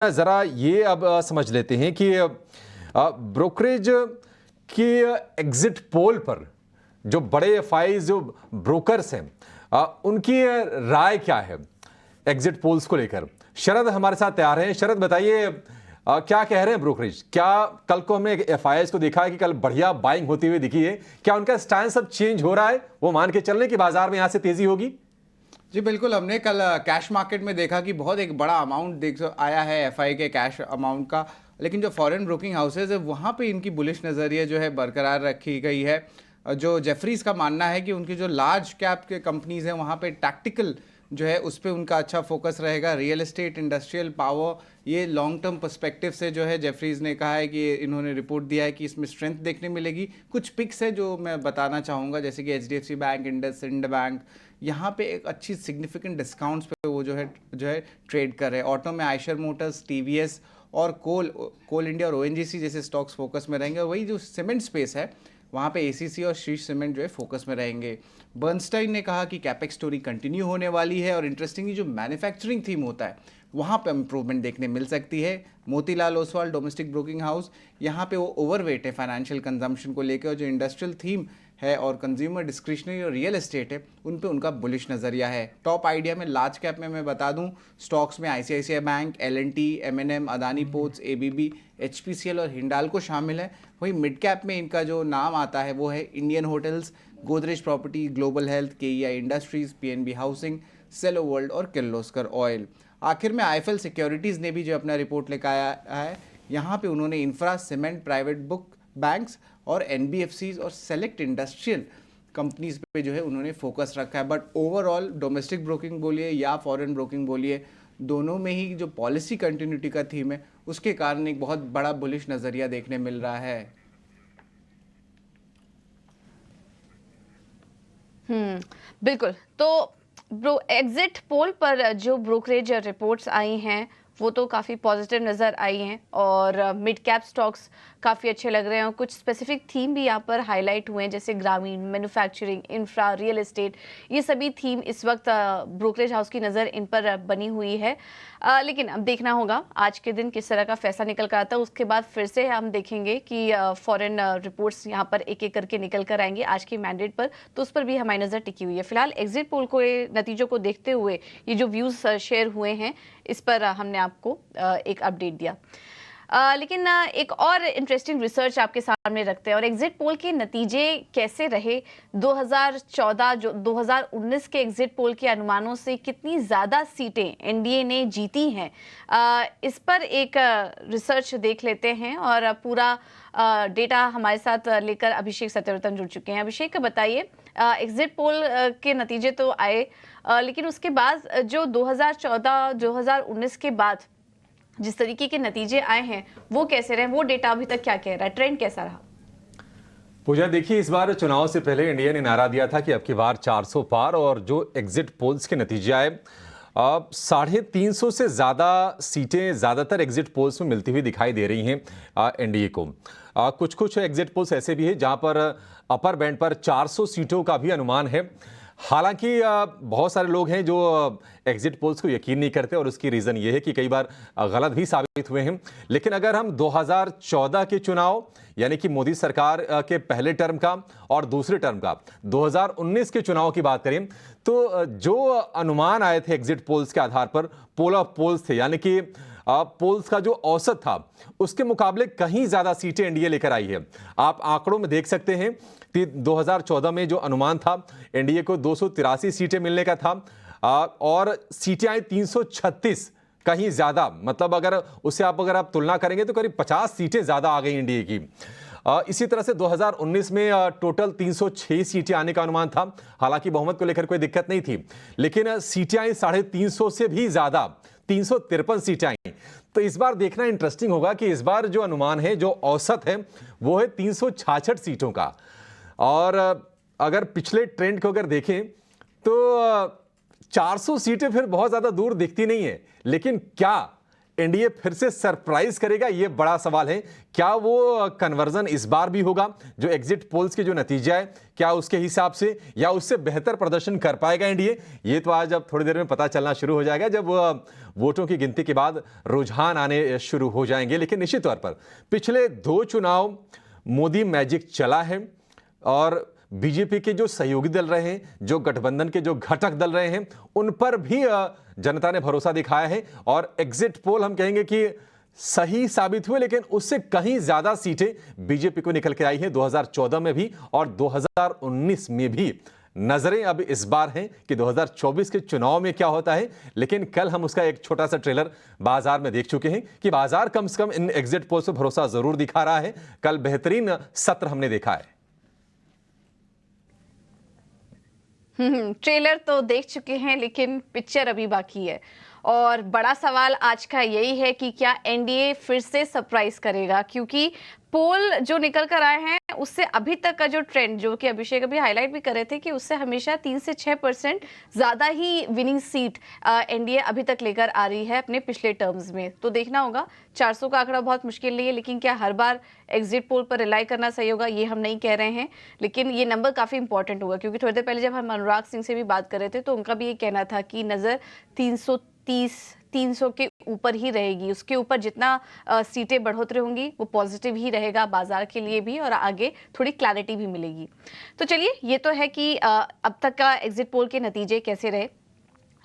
जरा ये अब समझ लेते हैं कि ब्रोकरेज के एग्जिट पोल पर जो बड़े एफआईज जो ब्रोकर्स हैं उनकी राय क्या है एग्जिट पोल्स को लेकर। शरद हमारे साथ तैयार हैं। शरद बताइए क्या कह रहे हैं ब्रोकरेज। क्या कल को हमने एफआईज को देखा है कि कल बढ़िया बाइंग होती हुई दिखी है, क्या उनका स्टैंड अब चेंज हो रहा है, वो मान के चलने की बाजार में यहां से तेजी होगी? जी बिल्कुल, हमने कल कैश मार्केट में देखा कि बहुत एक बड़ा अमाउंट देख आया है एफआई के कैश अमाउंट का, लेकिन जो फॉरेन ब्रोकिंग हाउसेज है वहाँ पे इनकी बुलिश नज़रिया जो है बरकरार रखी गई है। जो जेफरीज का मानना है कि उनकी जो लार्ज कैप के कंपनीज हैं वहाँ पे टैक्टिकल जो है उस पर उनका अच्छा फोकस रहेगा। रियल एस्टेट, इंडस्ट्रियल, पावर, ये लॉन्ग टर्म पर्सपेक्टिव से जो है जेफरीज ने कहा है कि इन्होंने रिपोर्ट दिया है कि इसमें स्ट्रेंथ देखने मिलेगी। कुछ पिक्स है जो मैं बताना चाहूँगा, जैसे कि एचडीएफसी बैंक, इंडसइंड बैंक, यहाँ पे एक अच्छी सिग्निफिकेंट डिस्काउंट्स पे वो जो है ट्रेड कर रहे हैं। ऑटो में आयशर मोटर्स, टीवीएस और कोल इंडिया और ओएनजीसी जैसे स्टॉक्स फोकस में रहेंगे। और वही जो सीमेंट स्पेस है वहाँ पे एसीसी और शीश सीमेंट जो है फोकस में रहेंगे। बर्नस्टाइन ने कहा कि कैपेक्स स्टोरी कंटिन्यू होने वाली है और इंटरेस्टिंगली जो मैन्युफैक्चरिंग थीम होता है वहाँ पे इंप्रूवमेंट देखने मिल सकती है। Motilal Oswal domestic broking house, यहाँ पे वो ओवरवेट है फाइनेंशियल कंजम्पशन को लेकर, और जो इंडस्ट्रियल थीम है और कंज्यूमर डिस्क्रिशनरी और रियल एस्टेट है उन पे उनका बुलिश नज़रिया है। टॉप आइडिया में लार्ज कैप में मैं बता दूं स्टॉक्स में ICICI bank, LNT, MNM, Adani ports, ABB, HPCL और हिंडाल्को शामिल है। वहीं मिड कैप में इनका जो नाम आता है वो है Indian Hotels, Godrej Property, Global Health, KEI Industries, PNB Housing, Cello World और किर्लोस्कर ऑयल। आखिर में आईएफएल सिक्योरिटीज़ ने भी जो अपना रिपोर्ट लेकर आया है, यहाँ पे उन्होंने infra, cement, private book banks और एनबीएफसीज और सेलेक्ट इंडस्ट्रियल कंपनीज पे जो है उन्होंने फोकस रखा है। बट ओवरऑल डोमेस्टिक ब्रोकिंग बोलिए या फॉरेन ब्रोकिंग बोलिए, दोनों में ही जो पॉलिसी कंटिन्यूटी का थीम है उसके कारण एक बहुत बड़ा बुलिश नज़रिया देखने मिल रहा है। बिल्कुल। तो एग्जिट पोल पर जो ब्रोकरेज रिपोर्ट्स आई हैं वो तो काफ़ी पॉजिटिव नज़र आई हैं और मिड कैप स्टॉक्स काफ़ी अच्छे लग रहे हैं और कुछ स्पेसिफिक थीम भी यहाँ पर हाईलाइट हुए हैं, जैसे ग्रामीण, मैन्युफैक्चरिंग, इंफ्रा, रियल एस्टेट, ये सभी थीम इस वक्त ब्रोकरेज हाउस की नज़र इन पर बनी हुई है। लेकिन अब देखना होगा आज के दिन किस तरह का फैसला निकल कर आता है। उसके बाद फिर से हम देखेंगे कि फॉरेन रिपोर्ट्स यहाँ पर एक एक करके निकल कर आएंगे आज की मैंडेट पर, तो उस पर भी हमारी नज़र टिकी हुई है। फिलहाल एग्जिट पोल को नतीजों को देखते हुए ये जो व्यूज़ शेयर हुए हैं इस पर हमने आपको एक अपडेट दिया। लेकिन एक और इंटरेस्टिंग रिसर्च आपके सामने रखते हैं और एग्जिट पोल के नतीजे कैसे रहे 2014 जो 2019 के एग्जिट पोल के अनुमानों से कितनी ज़्यादा सीटें एनडीए ने जीती हैं, इस पर एक रिसर्च देख लेते हैं और पूरा डेटा हमारे साथ लेकर अभिषेक सत्यव्रतन जुड़ चुके हैं। अभिषेक बताइए, एग्जिट पोल के नतीजे तो आए लेकिन उसके बाद जो 2014-2019 के बाद जिस तरीके के नतीजे आए हैं वो कैसे रहे, वो डेटा अभी तक क्या कह रहा है, ट्रेंड कैसा रहा? पूजा देखिए, इस बार चुनाव से पहले इंडिया ने नारा दिया था कि अब की बार 400 पार, और जो एग्जिट पोल्स के नतीजे आए 350 से ज़्यादा सीटें ज़्यादातर एग्जिट पोल्स में मिलती हुई दिखाई दे रही हैं एनडीए को। कुछ कुछ एग्जिट पोल्स ऐसे भी हैं जहां पर अपर बैंड पर 400 सीटों का भी अनुमान है। हालांकि बहुत सारे लोग हैं जो एग्जिट पोल्स को यकीन नहीं करते और उसकी रीज़न ये है कि कई बार गलत भी साबित हुए हैं। लेकिन अगर हम 2014 के चुनाव यानी कि मोदी सरकार के पहले टर्म का और दूसरे टर्म का 2019 के चुनाव की बात करें तो जो अनुमान आए थे एग्जिट पोल्स के आधार पर, पोल ऑफ पोल्स थे, यानी कि पोल्स का जो औसत था उसके मुकाबले कहीं ज्यादा सीटें एनडीए लेकर आई है। आप आंकड़ों में देख सकते हैं कि 2014 में जो अनुमान था एनडीए को 283 सीटें मिलने का था और सीटें आई 336, कहीं ज्यादा, मतलब अगर उससे अगर आप तुलना करेंगे तो करीब 50 सीटें ज्यादा आ गई एनडीए की। इसी तरह से 2019 में टोटल 306 सीटें आने का अनुमान था। हालांकि बहुमत को लेकर कोई दिक्कत नहीं थी, लेकिन सीटें आई 350 से भी ज्यादा, 353 सीटें आई। तो इस बार देखना इंटरेस्टिंग होगा कि इस बार जो अनुमान है, जो औसत है, वो है 366 सीटों का। और अगर पिछले ट्रेंड को अगर देखें तो 400 सीटें फिर बहुत ज्यादा दूर दिखती नहीं है, लेकिन क्या एनडीए फिर से सरप्राइज करेगा, ये बड़ा सवाल है। क्या वो कन्वर्जन इस बार भी होगा, जो एग्जिट पोल्स के जो नतीजा है क्या उसके हिसाब से, या उससे बेहतर प्रदर्शन कर पाएगा एनडीए? ये तो आज अब थोड़ी देर में पता चलना शुरू हो जाएगा, जब वोटों की गिनती के बाद रुझान आने शुरू हो जाएंगे। लेकिन निश्चित तौर पर पिछले 2 चुनाव मोदी मैजिक चला है, और बीजेपी के जो सहयोगी दल रहे हैं, जो गठबंधन के जो घटक दल रहे हैं, उन पर भी जनता ने भरोसा दिखाया है। और एग्जिट पोल हम कहेंगे कि सही साबित हुए, लेकिन उससे कहीं ज्यादा सीटें बीजेपी को निकल के आई हैं 2014 में भी और 2019 में भी। नजरें अब इस बार हैं कि 2024 के चुनाव में क्या होता है। लेकिन कल हम उसका एक छोटा सा ट्रेलर बाजार में देख चुके हैं कि बाजार कम से कम इन एग्जिट पोल से भरोसा जरूर दिखा रहा है। कल बेहतरीन सत्र हमने देखा है। ट्रेलर तो देख चुके हैं, लेकिन पिक्चर अभी बाकी है। और बड़ा सवाल आज का यही है कि क्या एनडीए फिर से सरप्राइज करेगा, क्योंकि पोल जो निकल कर आए हैं उससे अभी तक का जो ट्रेंड, जो कि अभिषेक अभी हाईलाइट भी कर रहे थे, कि उससे हमेशा 3 से 6% ज्यादा ही विनिंग सीट एनडीए अभी तक लेकर आ रही है अपने पिछले टर्म्स में। तो देखना होगा, 400 का आंकड़ा बहुत मुश्किल नहीं है, लेकिन क्या हर बार एग्जिट पोल पर रिलाई करना सही होगा, ये हम नहीं कह रहे हैं। लेकिन ये नंबर काफी इंपॉर्टेंट होगा, क्योंकि थोड़ी देर पहले जब हम अनुराग सिंह से भी बात कर रहे थे तो उनका भी ये कहना था कि नजर 300 के ऊपर ही रहेगी। उसके ऊपर जितना सीटें बढ़ोतरी होंगी वो पॉजिटिव ही रहेगा बाजार के लिए भी, और आगे थोड़ी क्लैरिटी भी मिलेगी। तो चलिए, ये तो है कि अब तक का एग्जिट पोल के नतीजे कैसे रहे,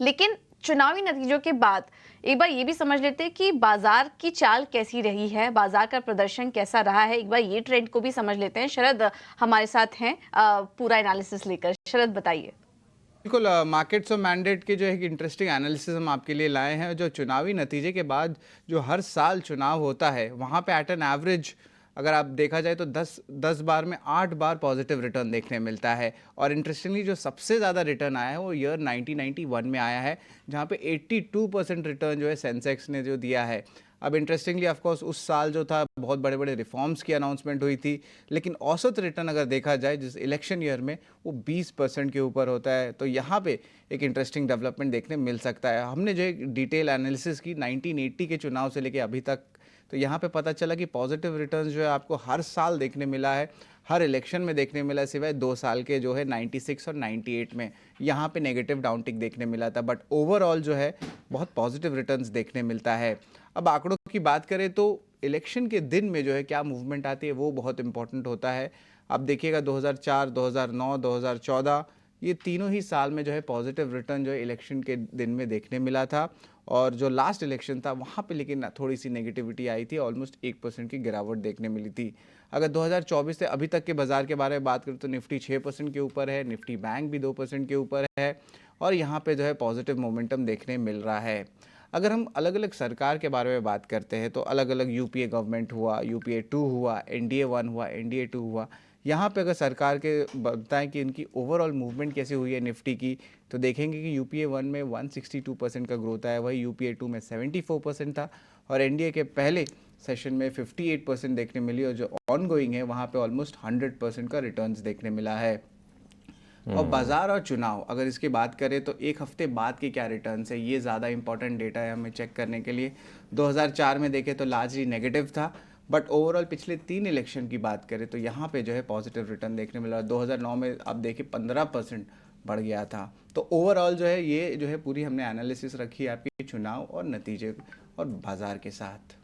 लेकिन चुनावी नतीजों के बाद एक बार ये भी समझ लेते हैं कि बाजार की चाल कैसी रही है, बाजार का प्रदर्शन कैसा रहा है। एक बार ये ट्रेंड को भी समझ लेते हैं। शरद हमारे साथ हैं पूरा एनालिसिस लेकर। शरद, बताइए। बिल्कुल, मार्केट्स और मैंडेट के जो एक इंटरेस्टिंग एनालिसिस हम आपके लिए लाए हैं। जो चुनावी नतीजे के बाद जो हर साल चुनाव होता है, वहाँ पे एट एन एवरेज अगर आप देखा जाए तो 10 बार में 8 बार पॉजिटिव रिटर्न देखने मिलता है। और इंटरेस्टिंगली जो सबसे ज़्यादा रिटर्न आया है वो ईयर 1991 में आया है, जहाँ पे 82% रिटर्न जो है सेंसेक्स ने जो दिया है। अब इंटरेस्टिंगली ऑफ कोर्स उस साल जो था बहुत बड़े बड़े रिफॉर्म्स की अनाउंसमेंट हुई थी, लेकिन औसत रिटर्न अगर देखा जाए जिस इलेक्शन ईयर में, वो 20% के ऊपर होता है। तो यहाँ पे एक इंटरेस्टिंग डेवलपमेंट देखने मिल सकता है। हमने जो एक डिटेल एनालिसिस की 1980 के चुनाव से लेके अभी तक, तो यहाँ पे पता चला कि पॉजिटिव रिटर्न्स जो है आपको हर साल देखने मिला है, हर इलेक्शन में देखने मिला, सिवाय 2 साल के जो है 96 और 98 में। यहाँ पे नेगेटिव डाउनटिक देखने मिला था, बट ओवरऑल जो है बहुत पॉजिटिव रिटर्न्स देखने मिलता है। अब आंकड़ों की बात करें तो इलेक्शन के दिन में जो है क्या मूवमेंट आती है वो बहुत इंपॉर्टेंट होता है। अब देखिएगा 2004, 2009, 2014 ये तीनों ही साल में जो है पॉजिटिव रिटर्न जो है इलेक्शन के दिन में देखने मिला था। और जो लास्ट इलेक्शन था वहाँ पे लेकिन थोड़ी सी नेगेटिविटी आई थी, ऑलमोस्ट 1% की गिरावट देखने मिली थी। अगर 2024 से अभी तक के बाजार के बारे में बात करें तो निफ्टी 6% के ऊपर है, निफ्टी बैंक भी 2% के ऊपर है, और यहाँ पे जो है पॉजिटिव मोमेंटम देखने मिल रहा है। अगर हम अलग अलग सरकार के बारे में बात करते हैं तो अलग अलग यूपीए गवर्नमेंट हुआ, यूपीए 2 हुआ, एनडीए 1 हुआ, एनडीए 2 हुआ, यहाँ पे अगर सरकार के बताएं कि इनकी ओवरऑल मूवमेंट कैसी हुई है निफ्टी की, तो देखेंगे कि यूपीए 1 में 162% का ग्रोथ आया, वही यूपीए 2 में 74% था, और एनडीए के पहले सेशन में 58% देखने मिली, और जो ऑन गोइंग है वहाँ पे ऑलमोस्ट 100% का रिटर्न्स देखने मिला है। और बाजार और चुनाव अगर इसकी बात करें तो एक हफ्ते बाद के क्या रिटर्न्स है, ये ज़्यादा इंपॉर्टेंट डेटा है हमें चेक करने के लिए। 2004 में देखें तो लार्जली नेगेटिव था, बट ओवरऑल पिछले 3 इलेक्शन की बात करें तो यहाँ पे जो है पॉजिटिव रिटर्न देखने मिला। 2009 में आप देखिए 15% बढ़ गया था। तो ओवरऑल जो है ये जो है पूरी हमने एनालिसिस रखी है आपके चुनाव और नतीजे और बाजार के साथ।